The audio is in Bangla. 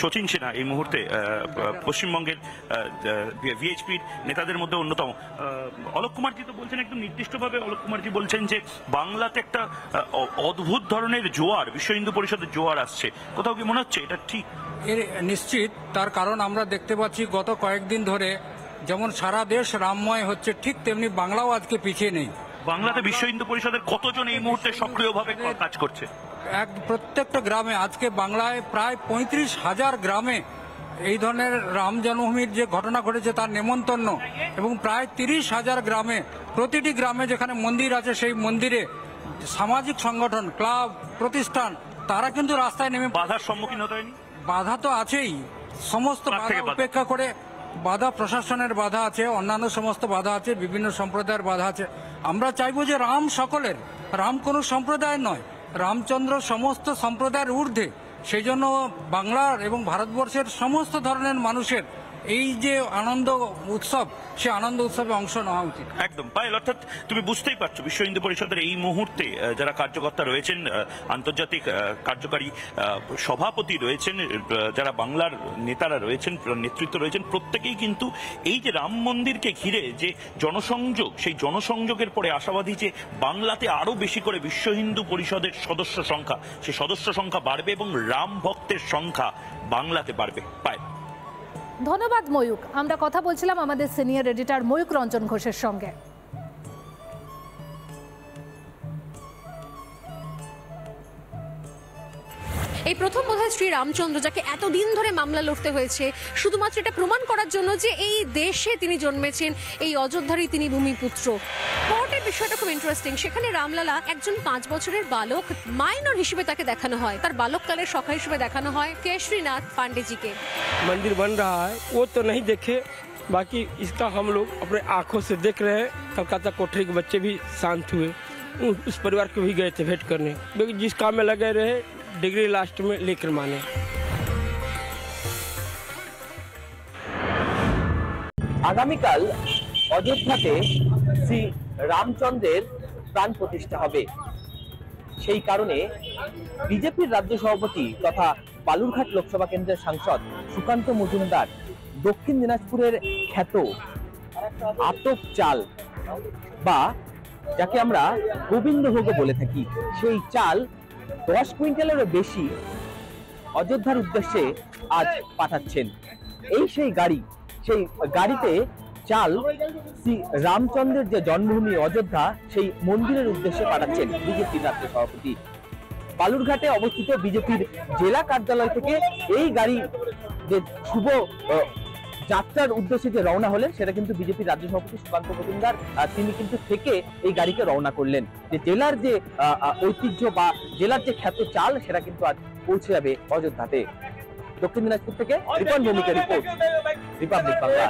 শচীন সেনা এই মুহূর্তে পশ্চিমবঙ্গের ভিএইচপির নেতাদের মধ্যে অন্যতম। অলোক কুমারজি তো বলছেন, একদম নির্দিষ্টভাবে অলোক কুমারজি বলছেন যে বাংলাতে একটা অদ্ভুত ধরনের জোয়ার, বিশ্ব হিন্দু পরিষদের জোয়ার আসছে। কোথাও কি মনে হচ্ছে এটা ঠিক? এর নিশ্চিত, তার কারণ আমরা দেখতে পাচ্ছি গত কয়েকদিন ধরে যেমন সারা দেশ রামময় হচ্ছে, ঠিক তেমনি বাংলাও আজকে পিছিয়ে নেই। বাংলাতে বিশ্ব হিন্দু পরিষদের কতজন এই মুহূর্তে সক্রিয়ভাবে কাজ করছে? প্রত্যেকটা গ্রামে আজকে বাংলায় প্রায় 35,000 গ্রামে এই ধরনের রাম জন্মভূমির যে ঘটনা ঘটেছে তার নেমন্তন্ন, এবং প্রায় 30,000 গ্রামে, প্রতিটি গ্রামে যেখানে মন্দির আছে সেই মন্দিরে সামাজিক সংগঠন, ক্লাব, প্রতিষ্ঠান তারা কিন্তু রাস্তায় নেমে বাধার সম্মুখীন হতে হয়নি। বাধা তো আছেই, সমস্ত বাধা উপেক্ষা করে, বাধা প্রশাসনের বাধা আছে, অন্যান্য সমস্ত বাধা আছে, বিভিন্ন সম্প্রদায়ের বাধা আছে। আমরা চাইবো যে রাম সকলের, রাম কোনো সম্প্রদায় নয়, রামচন্দ্র সমস্ত সম্প্রদায়ের ঊর্ধ্বে। সেই জন্য বাংলার এবং ভারতবর্ষের সমস্ত ধরনের মানুষের এই যে আনন্দ উৎসব, সে আনন্দ উৎসবে অংশ নেওয়া উচিত। একদম পায়েল, অর্থাৎ তুমি বুঝতেই পারছো বিশ্ব হিন্দু পরিষদের এই মুহূর্তে যারা কার্যকর্তা রয়েছেন, আন্তর্জাতিক কার্যকারী সভাপতি রয়েছেন, যারা বাংলার নেতারা রয়েছেন, নেতৃত্ব রয়েছেন, প্রত্যেকেই কিন্তু এই যে রাম মন্দিরকে ঘিরে যে জনসংযোগ, সেই জনসংযোগের পরে আশাবাদী যে বাংলাতে আরো বেশি করে বিশ্ব হিন্দু পরিষদের সদস্য সংখ্যা, সেই সদস্য সংখ্যা বাড়বে এবং রাম ভক্তের সংখ্যা বাংলাতে বাড়বে। পায়েল, ধন্যবাদ ময়ূক। আমরা কথা বলছিলাম আমাদের সিনিয়র এডিটর ময়ূক রঞ্জন ঘোষের সঙ্গে। এই প্রথম বোধহয় শ্রী রামচন্দ্র, যাকে এতদিন ধরে মামলা লড়তে হয়েছে শুধুমাত্র এটা প্রমাণ করার জন্য যে এই দেশে তিনি জন্মেছেন, এই অযোধ্যারই তিনি ভূমিপুত্র। কোর্টের বিষয়টা খুব ইন্টারেস্টিং। সেখানে রামলালা একজন 5 বছরের বালক, মাইনর হিসেবে তাকে দেখানো হয়, তার বালককালের সখা হিসেবে দেখানো হয় केशरीनाथ पांडे जी के। मंदिर बन रहा है वो तो नहीं देखे, बाकी इसका हम लोग अपने आंखों से देख रहे हैं। कलकत्ता कोठरी के बच्चे भी शांत हुए, उस परिवार को भी गए थे भेंट करने, जिस काम में लगे रहे डिग्री लास्ट में लेकर माने। আগামীকাল অযোধ্যাতে শ্রী রামচন্দ্রের প্রাণ প্রতিষ্ঠা হবে। সেই কারণে বিজেপির রাজ্য সভাপতি তথা বালুরঘাট লোকসভা কেন্দ্রের সাংসদ সুকান্ত মজুমদার দক্ষিণ দিনাজপুরের খ্যাত আতপ চাল, বা যাকে আমরা গোবিন্দভোগ বলে থাকি, সেই চাল 10 কুইন্টালেরও বেশি অযোধ্যার উদ্দেশ্যে আজ পাঠাচ্ছেন। এই সেই গাড়ি, সেই গাড়িতে চাল শ্রী রামচন্দ্রের যে জন্মভূমি অযোধ্যা, সেই মন্দিরের উদ্দেশ্যে পাঠাচ্ছেন বিজেপির রাজ্য সভাপতি। বালুরঘাটে অবস্থিত বিজেপির জেলা কার্যালয় থেকে এই গাড়ি যে শুভ যাত্রার উদ্দেশ্যে যে রওনা হলেন, সেটা কিন্তু বিজেপির রাজ্য সভাপতি সুকান্ত মজুমদার তিনি কিন্তু থেকে এই গাড়িকে রওনা করলেন। যে জেলার যে ঐতিহ্য বা জেলার যে খ্যাত চাল, সেটা কিন্তু আজ পৌঁছে যাবে অযোধ্যাতে। দক্ষিণ দিনাজপুর থেকে রিপন ভৌমিকের রিপোর্ট, রিপাবলিক বাংলা।